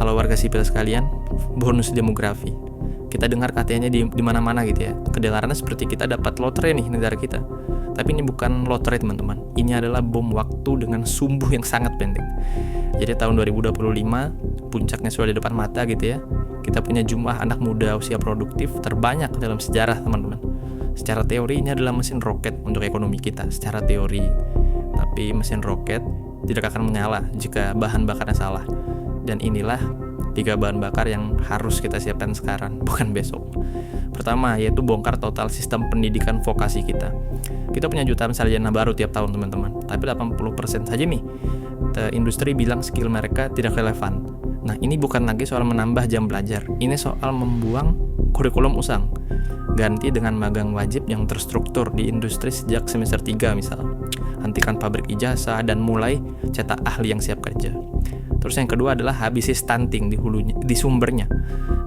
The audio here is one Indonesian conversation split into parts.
halo warga sipil sekalian, bonus demografi. Kita dengar katanya di mana-mana gitu ya. Kedengarannya seperti kita dapat lotre nih negara kita. Tapi ini bukan lotre teman-teman. Ini adalah bom waktu dengan sumbu yang sangat pendek. Jadi tahun 2025 puncaknya sudah di depan mata gitu ya. Kita punya jumlah anak muda usia produktif terbanyak dalam sejarah teman-teman. Secara teori ini adalah mesin roket untuk ekonomi kita. Secara teori. Tapi mesin roket tidak akan menyala jika bahan bakarnya salah. Dan inilah 3 bahan bakar yang harus kita siapkan sekarang, bukan besok. Pertama, yaitu bongkar total sistem pendidikan vokasi kita. Kita punya jutaan sarjana baru tiap tahun teman-teman, tapi 80% saja nih industri bilang skill mereka tidak relevan. Nah, ini bukan lagi soal menambah jam belajar, ini soal membuang kurikulum usang. Ganti dengan magang wajib yang terstruktur di industri sejak semester 3 misal. Hentikan pabrik ijazah dan mulai cetak ahli yang siap kerja. Terus yang kedua adalah habisi stunting di sumbernya.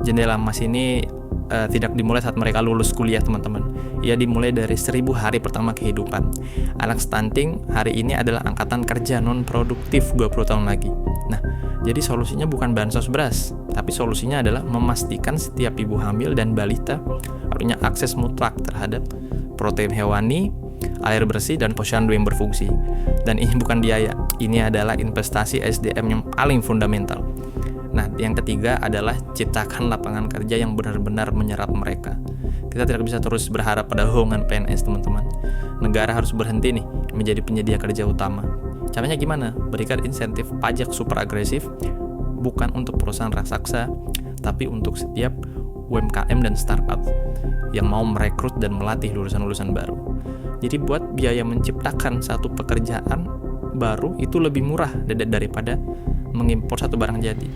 Jendela emas ini tidak dimulai saat mereka lulus kuliah teman-teman. Ia dimulai dari 1000 hari pertama kehidupan. Anak stunting hari ini adalah angkatan kerja non produktif 20 tahun lagi. Nah, jadi solusinya bukan bansos beras, tapi solusinya adalah memastikan setiap ibu hamil dan balita punya akses mutlak terhadap protein hewani, air bersih, dan posyandu yang berfungsi. Dan ini bukan biaya, ini adalah investasi SDM yang paling fundamental. Nah, yang ketiga adalah ciptakan lapangan kerja yang benar-benar menyerap mereka. Kita tidak bisa terus berharap pada honggan PNS, teman-teman. Negara harus berhenti nih menjadi penyedia kerja utama. Caranya gimana? Berikan insentif pajak super agresif, bukan untuk perusahaan raksasa, tapi untuk setiap UMKM dan startup yang mau merekrut dan melatih lulusan-lulusan baru. Jadi buat biaya menciptakan satu pekerjaan baru itu lebih murah daripada mengimpor satu barang jadi.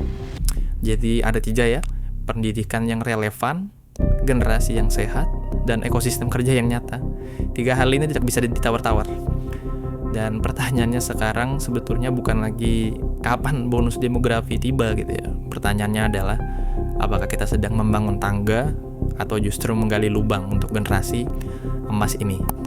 Jadi ada 3 ya, pendidikan yang relevan, generasi yang sehat, dan ekosistem kerja yang nyata. 3 hal ini tidak bisa ditawar-tawar. Dan pertanyaannya sekarang sebetulnya bukan lagi kapan bonus demografi tiba gitu ya. Pertanyaannya adalah apakah kita sedang membangun tangga atau justru menggali lubang untuk generasi emas ini.